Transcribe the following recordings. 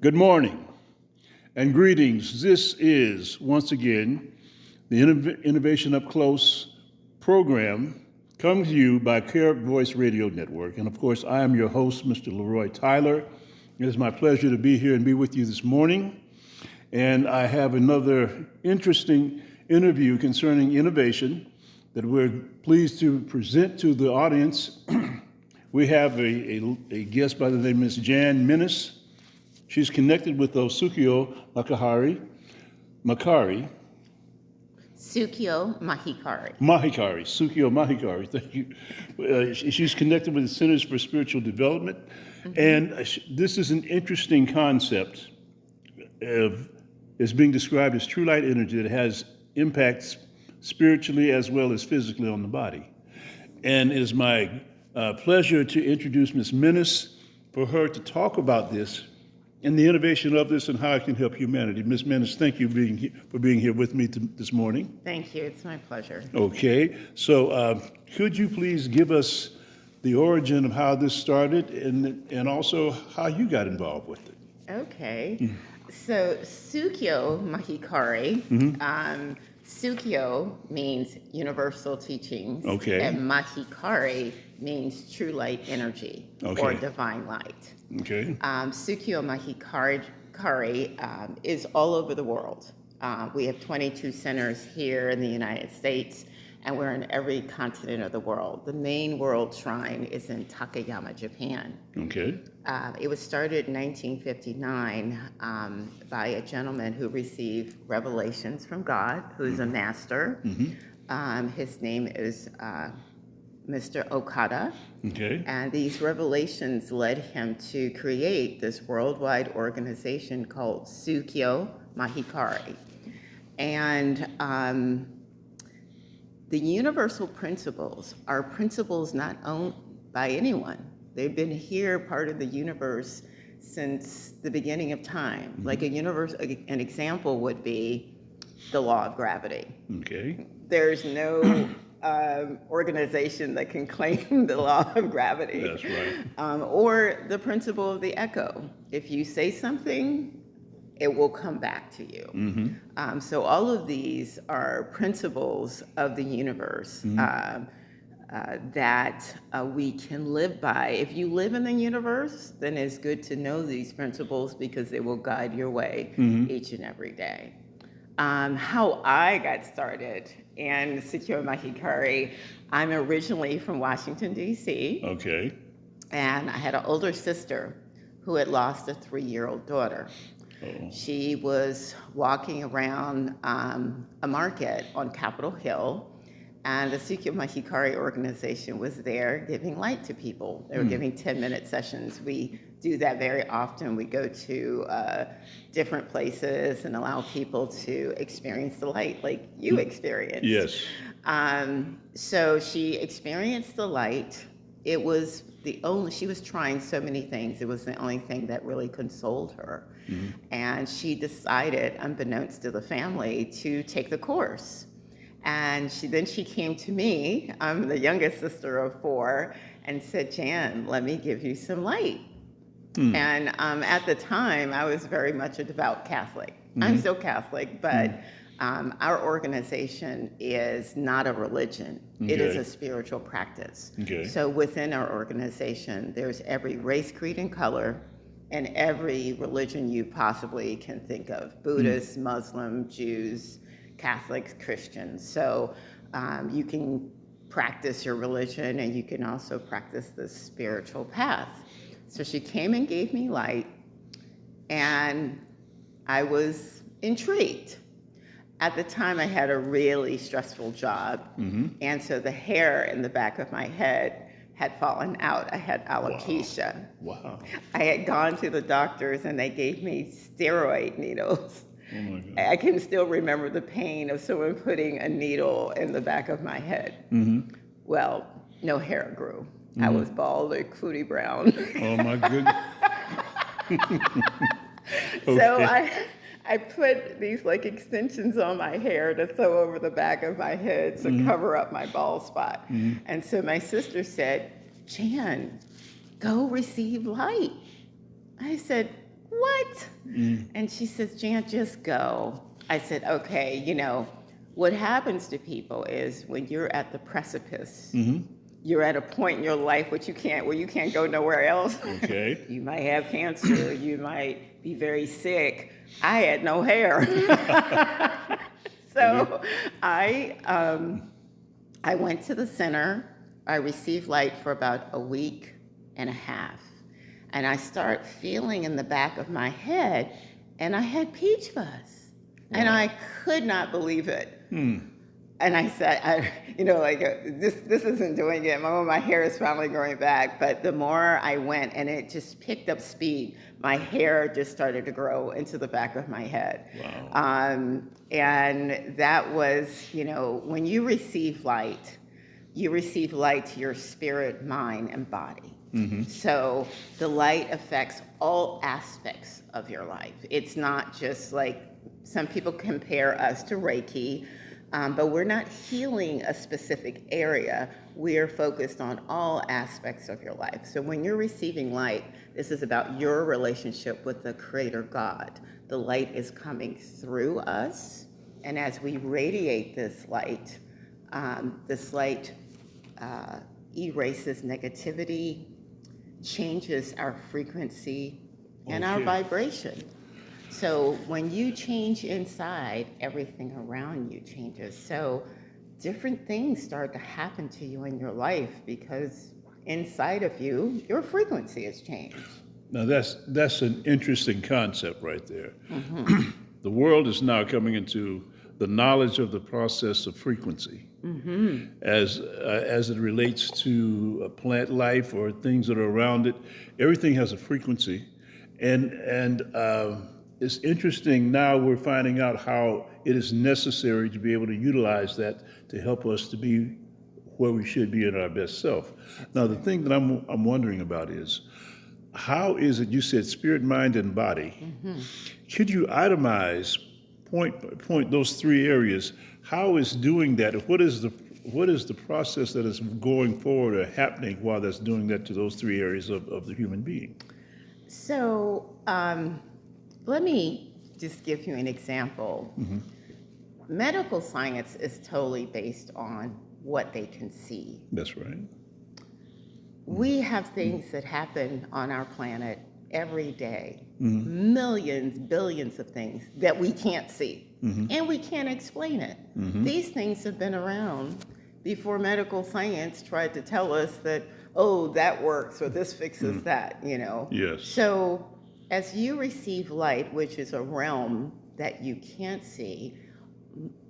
Good morning and greetings. This is, once again, the Innovation Up Close program coming to you by Care Voice Radio Network. And of course, I am your host, Mr. Leroy Tyler. It is my pleasure to be here and be with you this morning. And I have another interesting interview concerning innovation that we're pleased to present to the audience. We have a guest by the name of Ms. Jan Minnis. She's connected with Sukyo Mahikari. Sukyo Mahikari. Sukyo Mahikari, thank you. She's connected with the Centers for Spiritual Development. And this is an interesting concept. It's being described as true light energy that has impacts spiritually as well as physically on the body. And it is my pleasure to introduce Ms. Minnis for her to talk about this and the innovation of this and how it can help humanity. Ms. Minnis, thank you for being here with me this morning. Thank you. It's my pleasure. Okay. So could you please give us the origin of how this started and also how you got involved with it? Okay. So Sukyo Mahikari, Sukyo means universal teachings. Okay. And Mahikari means true light energy or divine light. Okay. Sukyo Mahikari is all over the world. We have 22 centers here in the United States, and we're in every continent of the world. The main world shrine is in Takayama, Japan. Okay. It was started in 1959 by a gentleman who received revelations from God, who's a master. His name is Mr. Okada. Okay. And these revelations led him to create this worldwide organization called Sukyo Mahikari. And the universal principles are principles not owned by anyone. They've been here, part of the universe, since the beginning of time. Like an example would be the law of gravity. Okay. There's no organization that can claim the law of gravity. That's right. Or the principle of the echo. If you say something, it will come back to you. So all of these are principles of the universe that we can live by. If you live in the universe, then it's good to know these principles because they will guide your way each and every day. How I got started in Sukyo Mahikari, I'm originally from Washington, D.C. Okay. And I had an older sister who had lost a 3-year-old daughter. She was walking around a market on Capitol Hill, and the Sukyo Mahikari organization was there giving light to people. They were giving 10-minute sessions. We do that very often. We go to different places and allow people to experience the light like you experienced. Yes. So she experienced the light. It was she was trying so many things. It was the only thing that really consoled her. And she decided, unbeknownst to the family, to take the course. And then she came to me, I'm the youngest sister of 4, and said, Jan, let me give you some light. And at the time, I was very much a devout Catholic. I'm still Catholic, but our organization is not a religion. It is a spiritual practice. So within our organization, there's every race, creed, and color, and every religion you possibly can think of. Buddhists, Muslim, Jews, Catholics, Christians. So you can practice your religion and you can also practice the spiritual path. So she came and gave me light, and I was intrigued. At the time, I had a really stressful job, and so the hair in the back of my head had fallen out. I had alopecia. Wow. I had gone to the doctors, and they gave me steroid needles. Oh my God. I can still remember the pain of someone putting a needle in the back of my head. Well, no hair grew. I was bald, like Foodie Brown. Oh my goodness. So I put these like extensions on my hair to sew over the back of my head to cover up my bald spot. And so my sister said, Jan, go receive light. I said, what? And she says, Jan, just go. I said, okay, what happens to people is when you're at the precipice, you're at a point in your life where you can't go nowhere else. Okay. You might have cancer, you might be very sick. I had no hair. So I went to the center. I received light for about a week and a half. And I start feeling in the back of my head, and I had peach fuzz. Wow. And I could not believe it. And I said, this isn't doing it. My hair is finally growing back. But the more I went, and it just picked up speed, my hair just started to grow into the back of my head. Wow. And that was, when you receive light to your spirit, mind, and body. So the light affects all aspects of your life. It's not just like some people compare us to Reiki, but we're not healing a specific area. We are focused on all aspects of your life. So when you're receiving light, this is about your relationship with the Creator God. The light is coming through us, and as we radiate this light erases negativity, changes our frequency and our vibration. So when you change inside, everything around you changes. So different things start to happen to you in your life because inside of you, your frequency has changed. Now that's an interesting concept right there. The world is now coming into the knowledge of the process of frequency. As it relates to plant life or things that are around it, everything has a frequency, and it's interesting now we're finding out how it is necessary to be able to utilize that to help us to be where we should be in our best self. Now the thing that I'm wondering about is, how is it, you said spirit, mind, and body. Could you itemize, point those three areas? How is doing that? What is the process that is going forward or happening while that's doing that to those three areas of the human being? So let me just give you an example. Medical science is totally based on what they can see. That's right. We have things that happen on our planet every day, millions, billions of things that we can't see, and we can't explain it. These things have been around before medical science tried to tell us that, oh, that works or this fixes that, Yes. So as you receive light, which is a realm that you can't see,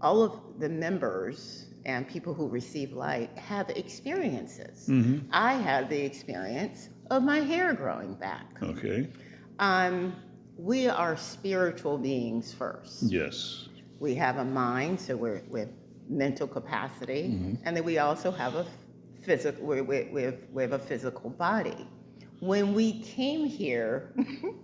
all of the members and people who receive light have experiences. I had the experience of my hair growing back. Okay. We are spiritual beings first. Yes. We have a mind, so we're with mental capacity, and then we also have a physical. We have a physical body. When we came here,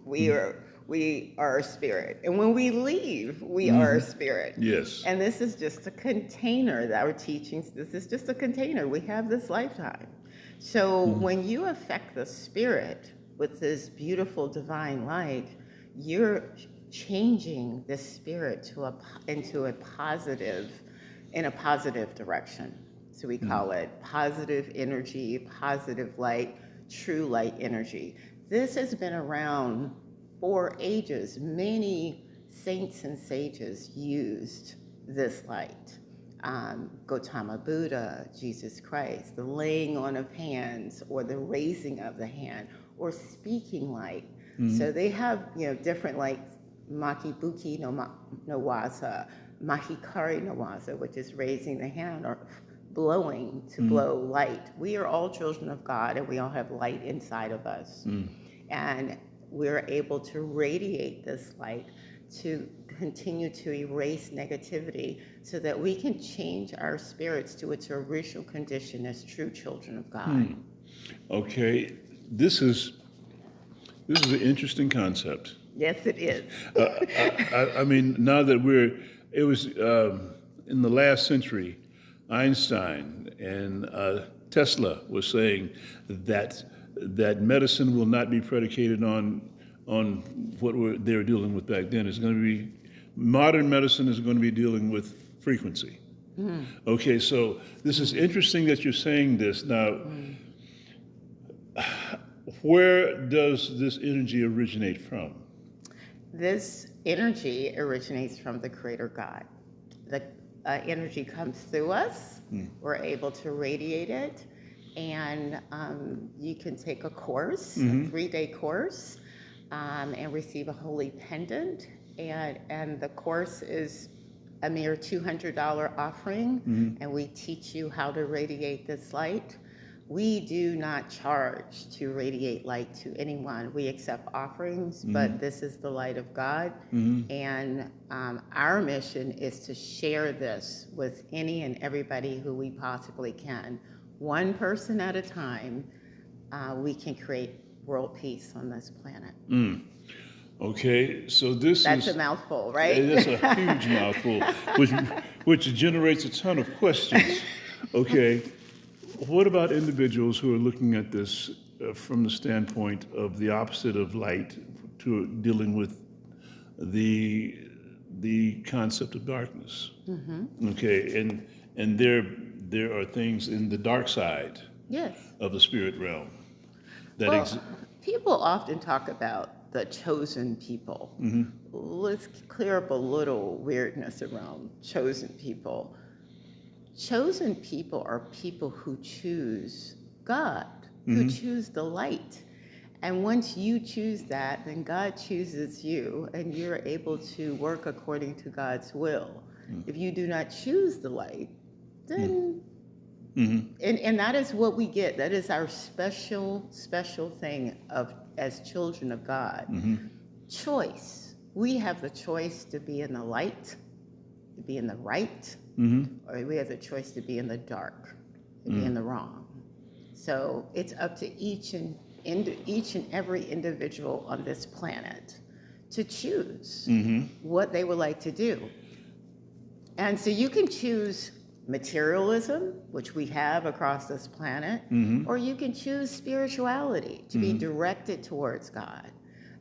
we are a spirit, and when we leave, we are a spirit. Yes. And this is just a container that our teachings. This is just a container. We have this lifetime. So when you affect the spirit with this beautiful divine light, you're changing the spirit into a positive direction. So we call it positive energy, positive light, true light energy. This has been around for ages. Many saints and sages used this light. Gautama Buddha, Jesus Christ, the laying on of hands or the raising of the hand or speaking light. So they have different lights, Makibuki no Waza, Mahikari no Waza, which is raising the hand or blowing to blow light. We are all children of God and we all have light inside of us. And we're able to radiate this light to continue to erase negativity so that we can change our spirits to its original condition as true children of God. Okay, this is an interesting concept. Yes, it is. I mean, now that it was in the last century, Einstein and Tesla was saying that medicine will not be predicated on on what they were dealing with back then. It's going to be, modern medicine is going to be dealing with frequency. Okay, so this is interesting that you're saying this. Now, where does this energy originate from? This energy originates from the Creator God. The energy comes through us. We're able to radiate it. And you can take a course, a 3-day course, and receive a holy pendant. And the course is a mere $200 offering, and we teach you how to radiate this light. We do not charge to radiate light to anyone. We accept offerings, but this is the light of God. And our mission is to share this with any and everybody who we possibly can. One person at a time, we can create world peace on this planet. Okay, so that's a mouthful, right? It's a huge mouthful, which generates a ton of questions. Okay, what about individuals who are looking at this from the standpoint of the opposite of light, to dealing with the concept of darkness? Okay, and there are things in the dark side of the spirit realm that people often talk about the chosen people. Let's clear up a little weirdness around chosen people. Chosen people are people who choose God, who choose the light. And once you choose that, then God chooses you, and you're able to work according to God's will. If you do not choose the light, then and that is what we get. That is our special thing as children of God. Choice. We have the choice to be in the light, to be in the right, or we have the choice to be in the dark, to be in the wrong. So it's up to each and every individual on this planet to choose what they would like to do. And so you can choose materialism, which we have across this planet, or you can choose spirituality, to be directed towards God.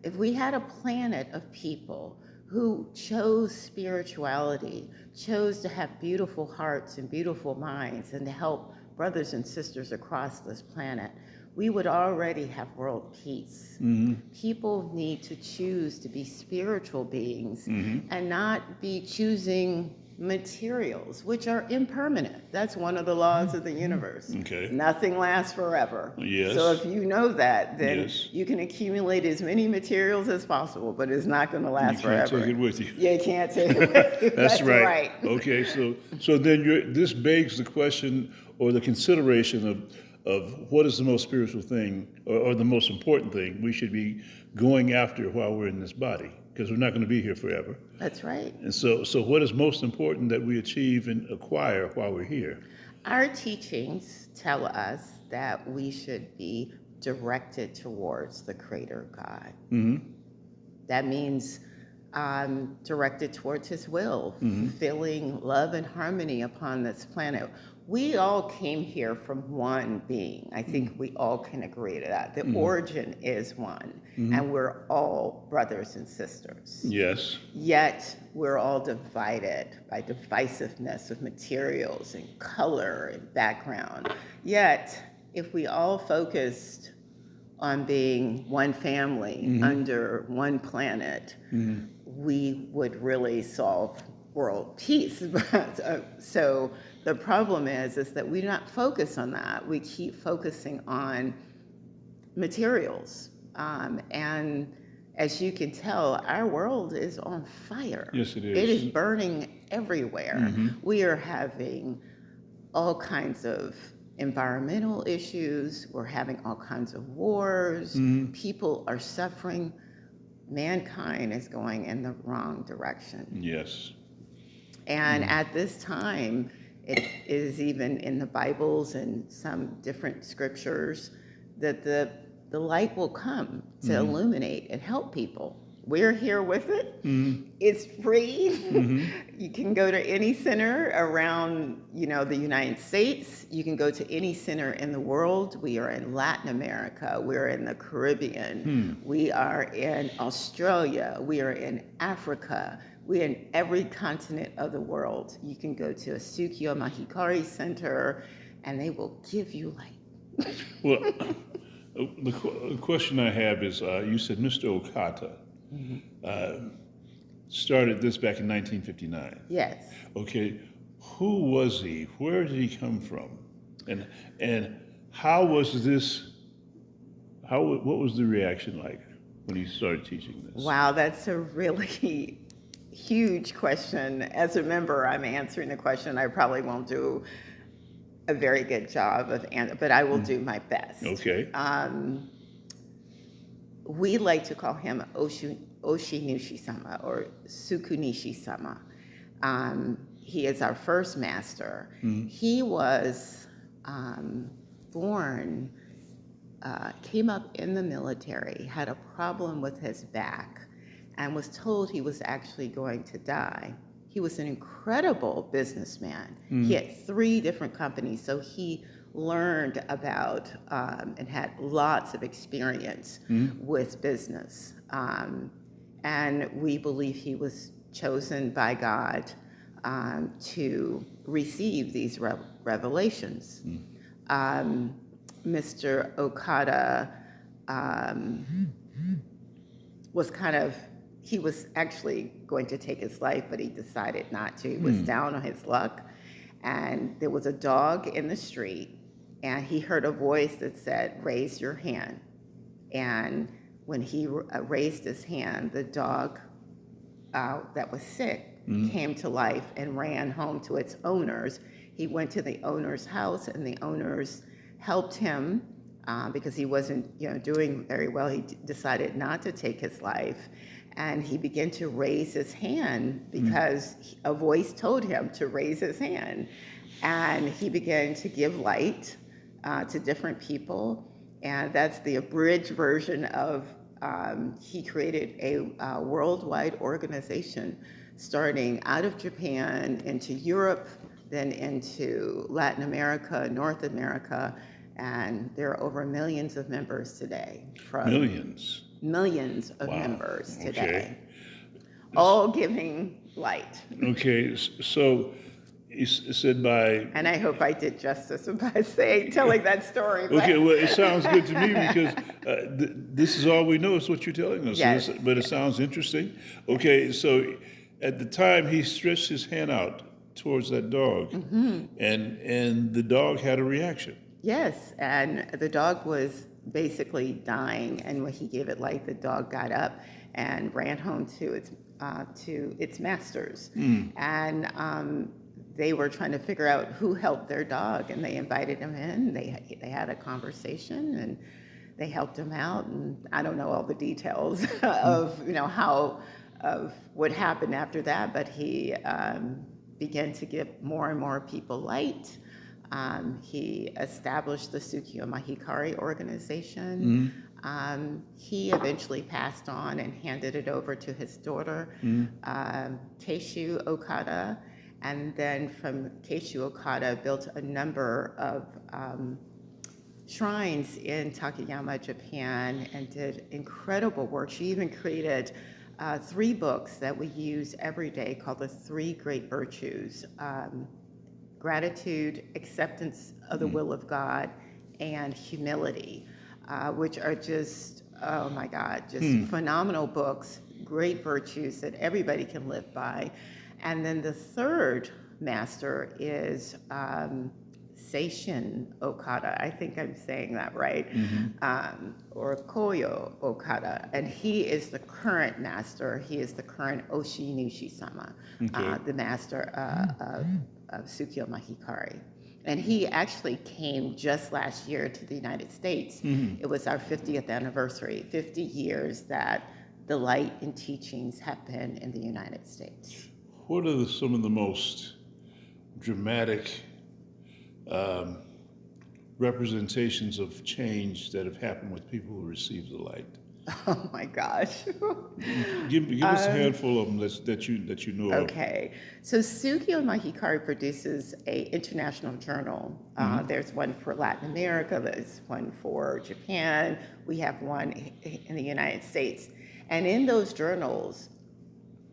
If we had a planet of people who chose spirituality, chose to have beautiful hearts and beautiful minds, and to help brothers and sisters across this planet, we would already have world peace. People need to choose to be spiritual beings and not be choosing materials, which are impermanent. That's one of the laws of the universe. Okay. Nothing lasts forever. Yes. So if you know that, then you can accumulate as many materials as possible, but it's not going to last forever. You can't take it with you. You can't take it with you. That's right. Okay, so then this begs the question or the consideration of what is the most spiritual thing or the most important thing we should be going after while we're in this body, because we're not going to be here forever. That's right. And so what is most important that we achieve and acquire while we're here? Our teachings tell us that we should be directed towards the Creator God. That means directed towards His will, fulfilling love and harmony upon this planet. We all came here from one being. I think we all can agree to that. The origin is one, and we're all brothers and sisters. Yes. Yet we're all divided by divisiveness of materials and color and background. Yet, if we all focused on being one family under one planet, we would really solve world peace. So the problem is that we do not focus on that. We keep focusing on materials. And as you can tell, our world is on fire. Yes, it is. It is burning everywhere. We are having all kinds of environmental issues. We're having all kinds of wars. People are suffering. Mankind is going in the wrong direction. Yes. And at this time, it is even in the Bibles and some different scriptures that the light will come to illuminate and help people we're here with it. It's free. You can go to any center around, the United States. You can go to any center in the world. We are in Latin America. We're in the Caribbean. We are in Australia. We are in Africa. We're in every continent of the world. You can go to a Sukyo Mahikari center, and they will give you light. Well, the question I have is, you said Mr. Okata started this back in 1959. Yes. Okay, who was he? Where did he come from? And how was this? What was the reaction like when he started teaching this? Wow, that's a really huge question. As a member, I'm answering the question. I probably won't do a very good job of answering, but I will do my best. Okay. We like to call him Oshinushi-sama or Sukunishi-sama. He is our first master. He was born, came up in the military, had a problem with his back, and was told he was actually going to die. He was an incredible businessman. He had 3 different companies, so he learned about and had lots of experience with business. And we believe he was chosen by God to receive these revelations. Mr. Okada he was actually going to take his life, but he decided not to. He was down on his luck. And there was a dog in the street, and he heard a voice that said, "Raise your hand." And when he raised his hand, the dog that was sick came to life and ran home to its owners. He went to the owner's house, and the owners helped him because he wasn't doing very well. He decided not to take his life. And he began to raise his hand because a voice told him to raise his hand. And he began to give light to different people. And that's the abridged version of, he created a worldwide organization starting out of Japan into Europe, then into Latin America, North America, and there are over millions of members today. Millions of members today, all giving light. Okay, so you said by... And I hope I did justice by telling that story. Okay, well, it sounds good to me because this is all we know is what you're telling us. Yes. But it sounds interesting. Okay, so at the time he stretched his hand out towards that dog, and the dog had a reaction. Yes, and the dog was basically dying, and when he gave it life, the dog got up and ran home to its masters. And they were trying to figure out who helped their dog, and they invited him in. They had a conversation, and they helped him out. And I don't know all the details of of what happened after that, but he began to give more and more people light. He established the Sukyo Mahikari organization. He eventually passed on and handed it over to his daughter, Keishu Okada, and then from Keishu Okada built a number of shrines in Takayama, Japan, and did incredible work. She even created 3 books that we use every day called the 3 Great Virtues. Gratitude, acceptance of the will of God, and humility, which are just, oh my God, just phenomenal books, great virtues that everybody can live by. And then the 3rd master is Seishin Okada. I think I'm saying that right. Or Koyo Okada. And he is the current master. He is the current Oshinushi-sama, the master of Sukyo Mahikari. And he actually came just last year to the United States. It was our 50th anniversary, 50 years that the light and teachings have been in the United States. What are some of the most dramatic representations of change that have happened with people who receive the light? Oh my gosh. Give us a handful of them that you know of. Okay, so Sukyo Mahikari produces a international journal. There's one for Latin America, there's one for Japan, we have one in the United States. And in those journals,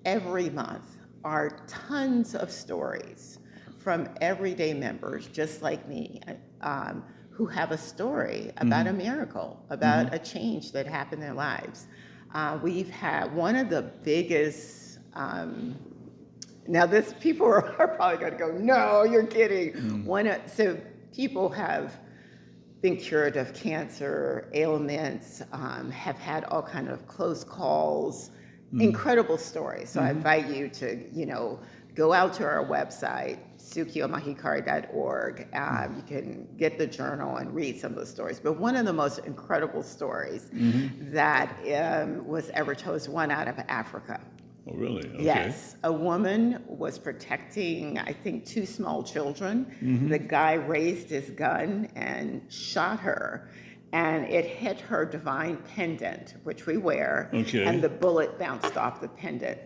every month are tons of stories from everyday members, just like me, who have a story about a miracle, about a change that happened in their lives. We've had one of the biggest, now this, people are probably gonna go, no, you're kidding. So people have been cured of cancer, ailments, have had all kind of close calls, incredible stories. So I invite you to, go out to our website, sukyomahikari.org. You can get the journal and read some of the stories. But one of the most incredible stories that was ever told is one out of Africa. Oh, really? Okay. Yes, a woman was protecting, I think, 2 small children. The guy raised his gun and shot her, and it hit her divine pendant, which we wear, and the bullet bounced off the pendant.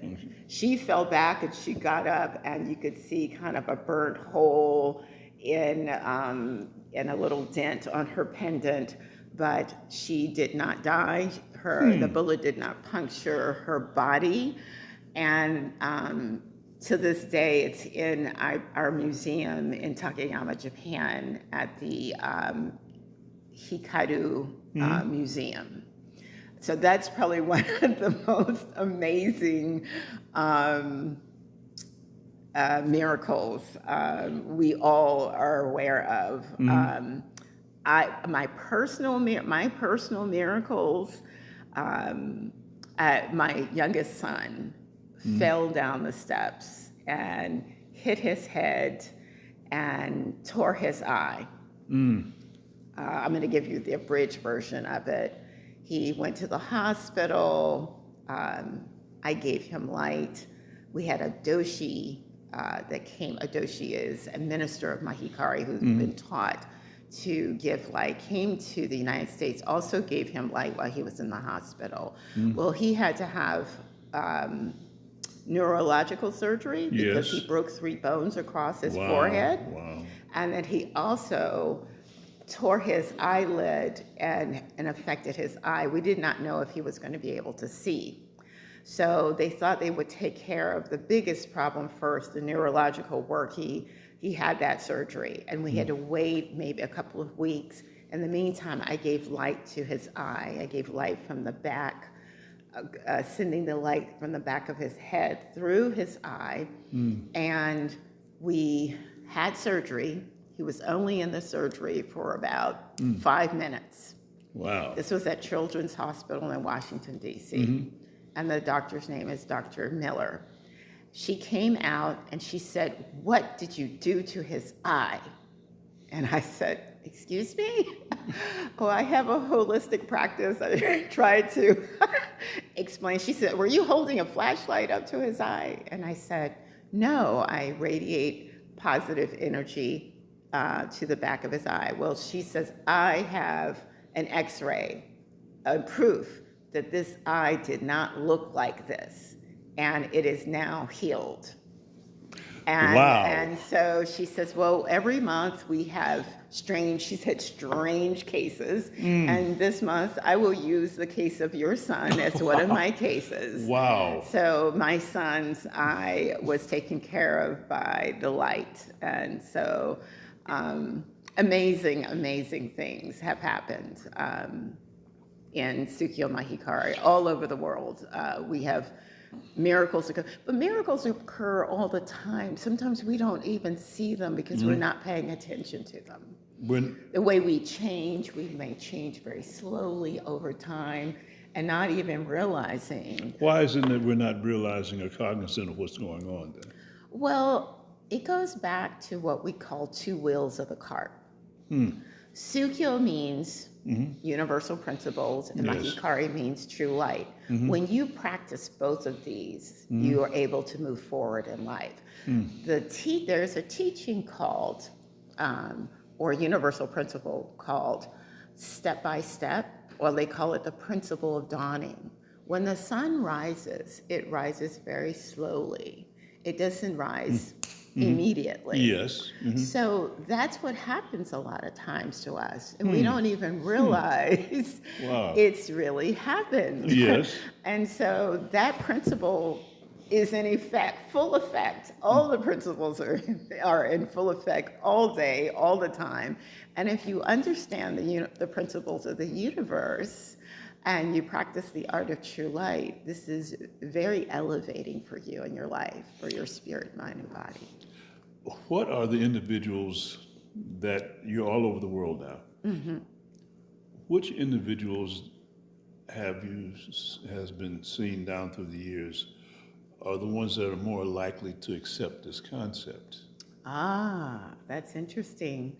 She fell back and she got up, and you could see kind of a burnt hole in a little dent on her pendant, but she did not die. The bullet did not puncture her body. And to this day, it's in our museum in Takayama, Japan, at the Hikaru Museum. So that's probably one of the most amazing miracles we all are aware of. My personal miracles, my youngest son fell down the steps and hit his head and tore his eye. I'm going to give you the abridged version of it. He went to the hospital. I gave him light. We had a doshi that came. A doshi is a minister of Mahikari who's been taught to give light, came to the United States, also gave him light while he was in the hospital. Well, he had to have neurological surgery because he broke 3 bones across his forehead. And then he also tore his eyelid and affected his eye. We did not know if he was going to be able to see. So they thought they would take care of the biggest problem first, the neurological work. He had that surgery, and we had to wait maybe a couple of weeks. In the meantime, I gave light to his eye. I gave light from the back, sending the light from the back of his head through his eye. And we had surgery. He was only in the surgery for about 5 minutes. Wow. This was at Children's Hospital in Washington, D.C. And the doctor's name is Dr. Miller. She came out and she said, "What did you do to his eye?" And I said, "Excuse me?" Well, I have a holistic practice. I tried to explain. She said, "Were you holding a flashlight up to his eye?" And I said, "No, I radiate positive energy to the back of his eye." Well, she says, "I have an x-ray, a proof that this eye did not look like this, and it is now healed." And so she says, "Well, every month we have strange cases. And this month I will use the case of your son as one of my cases." Wow. So my son's eye was taken care of by the light. And so amazing things have happened in Sukyo Mahikari all over the world. We have miracles occur, but miracles occur all the time. Sometimes we don't even see them because we're not paying attention to them. The way we may change very slowly over time and not even realizing. Why isn't it we're not realizing or cognizant of what's going on then? Well, it goes back to what we call 2 wheels of the cart. Sukyo means universal principles, and Mahikari means true light. When you practice both of these, you are able to move forward in life. There's a teaching called, or universal principle called step by step. or they call it the principle of dawning. When the sun rises, it rises very slowly. It doesn't rise immediately. Yes. So that's what happens a lot of times to us, and we don't even realize Wow. it's really happened. Yes. And so that principle is in effect, full effect. All the principles are in full effect all day, all the time. And if you understand the principles of the universe and you practice the art of true light, this is very elevating for you in your life, for your spirit, mind, and body. What are the individuals that you're all over the world now? Which individuals has been seen down through the years are the ones that are more likely to accept this concept? Ah, that's interesting.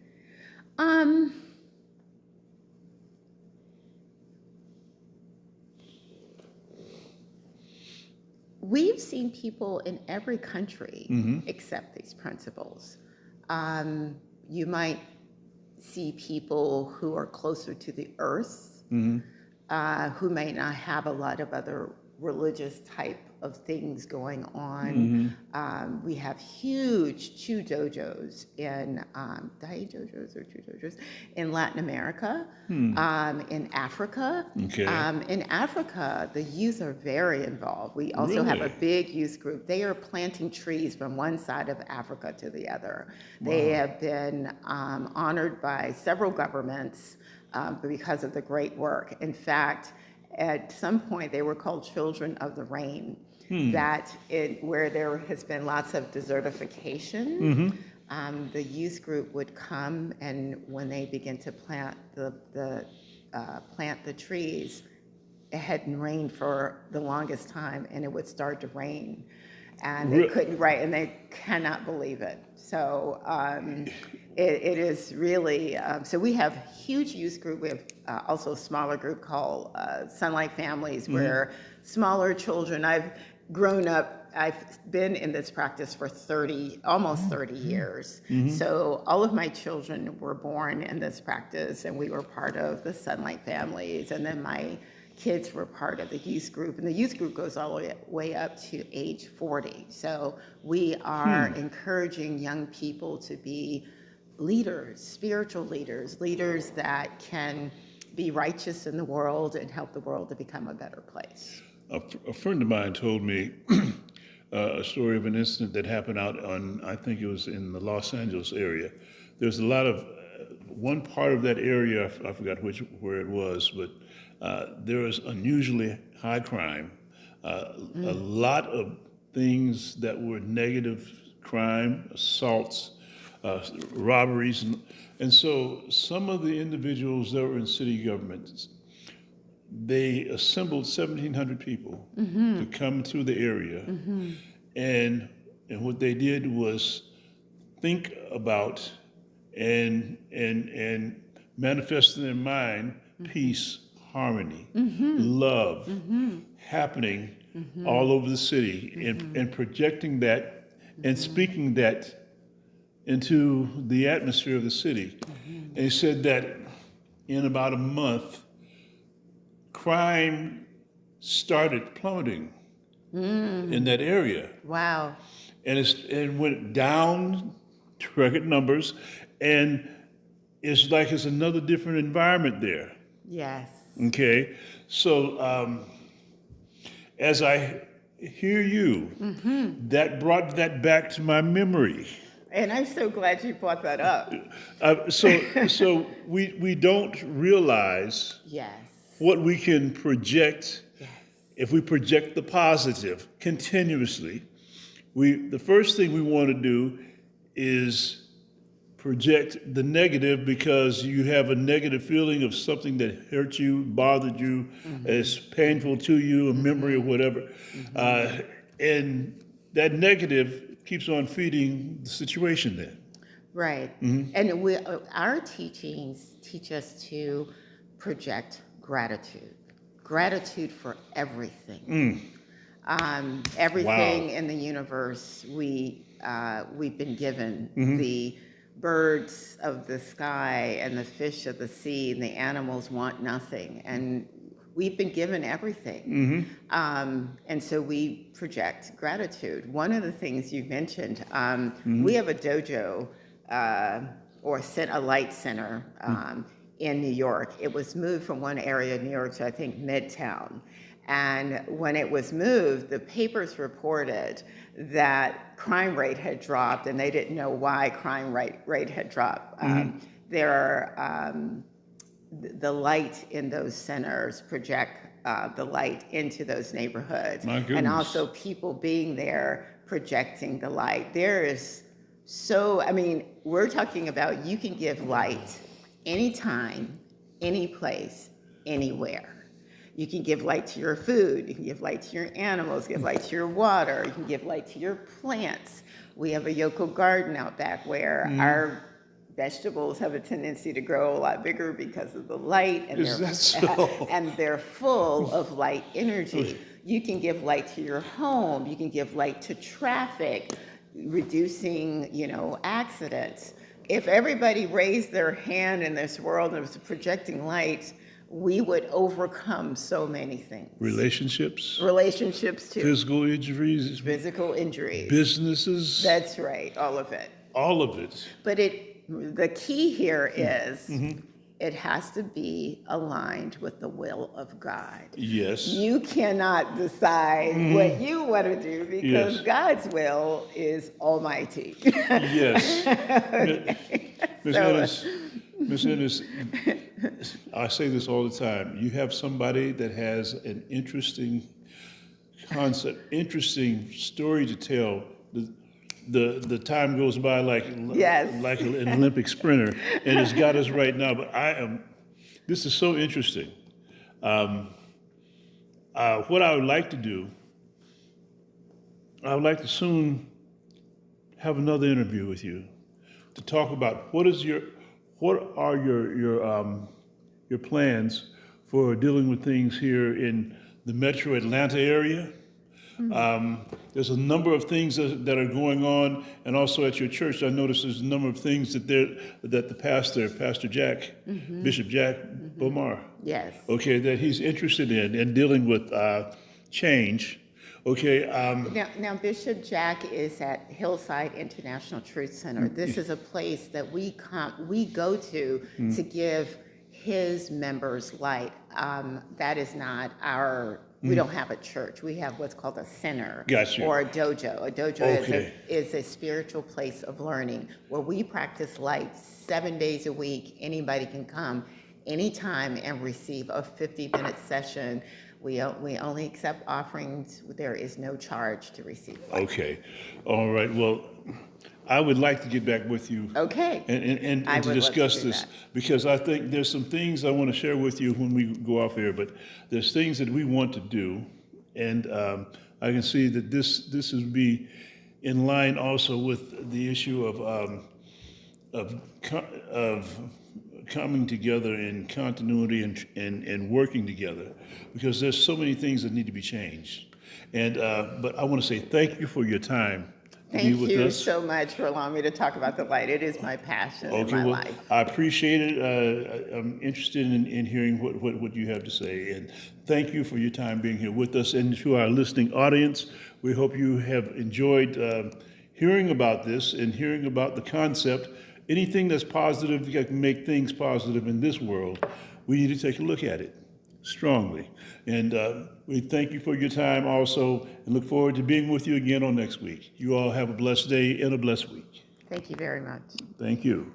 We've seen people in every country accept these principles. You might see people who are closer to the earth, who may not have a lot of other religious type of things going on. We have huge Chu dojos in Dai dojos or Chu dojos in Latin America, in Africa. Okay. In Africa, the youth are very involved. We also have a Really? big youth group. They are planting trees from one side of Africa to the other. They have been honored by several governments because of the great work. In fact, at some point, they were called Children of the Rain. Where there has been lots of desertification, the youth group would come, and when they begin to plant the trees, it hadn't rained for the longest time, and it would start to rain, and they couldn't write, and they cannot believe it. So it is really, so we have huge youth group. We have also a smaller group called Sunlight Families, where smaller children, I've been in this practice for almost 30 years. So all of my children were born in this practice, and we were part of the Sunlight Families, and then my kids were part of the youth group, and the youth group goes all the way up to age 40. So we are encouraging young people to be leaders, spiritual leaders, leaders that can be righteous in the world and help the world to become a better place. A friend of mine told me a story of an incident that happened out on, I think it was in the Los Angeles area. There's a lot of, one part of that area, I forgot where it was, but there was unusually high crime, a lot of things that were negative crime, assaults, robberies. And so some of the individuals that were in city governments, they assembled 1,700 people to come to the area, and what they did was think about and manifest in their mind peace, harmony, love happening all over the city, and projecting that and speaking that into the atmosphere of the city. And he said that in about a month, crime started plummeting in that area. Wow. And it went down to record numbers, and it's like it's another different environment there. Yes. Okay? So as I hear you, that brought that back to my memory. And I'm so glad you brought that up. So we don't realize Yes. what we can project. Yes. If we project the positive continuously, the first thing we want to do is project the negative, because you have a negative feeling of something that hurt you, bothered you, is painful to you, a memory or whatever. And that negative keeps on feeding the situation then. Right. And our teachings teach us to project gratitude for everything. Everything in the universe we've been given. The birds of the sky and the fish of the sea and the animals want nothing. And we've been given everything. And so we project gratitude. One of the things you mentioned, we have a dojo or a light center in New York. It was moved from one area of New York to, I think, Midtown. And when it was moved, the papers reported that crime rate had dropped, and they didn't know why crime rate had dropped. The light in those centers project the light into those neighborhoods. My goodness. And also people being there projecting the light. We're talking about you can give light anytime, any place, anywhere. You can give light to your food, you can give light to your animals, give light to your water, you can give light to your plants. We have a Yoko garden out back where our vegetables have a tendency to grow a lot bigger because of the light, and and they're full of light energy. You can give light to your home, you can give light to traffic, reducing, accidents. If everybody raised their hand in this world and was projecting light, we would overcome so many things. Relationships too. Physical injuries. Businesses. That's right, all of it. But the key here is it has to be aligned with the will of God. Yes. You cannot decide what you want to do because God's will is almighty. Yes. Okay. Ms. Minnis, I say this all the time. You have somebody that has an interesting concept, interesting story to tell. The time goes by like an Olympic sprinter, and it's got us right now. But this is so interesting. What I would like to do, I would like to soon have another interview with you to talk about what are your plans for dealing with things here in the metro Atlanta area. There's a number of things that are going on, and also at your church, I noticed there's a number of things that the Pastor Jack, Bishop Jack Bomar, that he's interested in dealing with change. Okay. Now, Bishop Jack is at Hillside International Truth Center. This is a place that we go to give his members light. That is not our. We don't have a church. We have what's called a center or a dojo. A dojo is a spiritual place of learning where we practice light 7 days a week. Anybody can come anytime and receive a 50-minute session. We only accept offerings. There is no charge to receive light. Okay. All right. Well, I would like to get back with you. Okay. And to discuss this, because I think there's some things I want to share with you when we go off air, but there's things that we want to do, and I can see that this would be in line also with the issue of coming together in continuity and working together, because there's so many things that need to be changed. And but I want to say thank you for your time. Thank you so much for allowing me to talk about the light. It is my passion in my life. I appreciate it. I'm interested in hearing what you have to say. And thank you for your time being here with us. And to our listening audience, we hope you have enjoyed hearing about this and hearing about the concept. Anything that's positive that can make things positive in this world, we need to take a look at it strongly. And we thank you for your time also, and look forward to being with you again on next week. You all have a blessed day and a blessed week. Thank you very much. Thank you.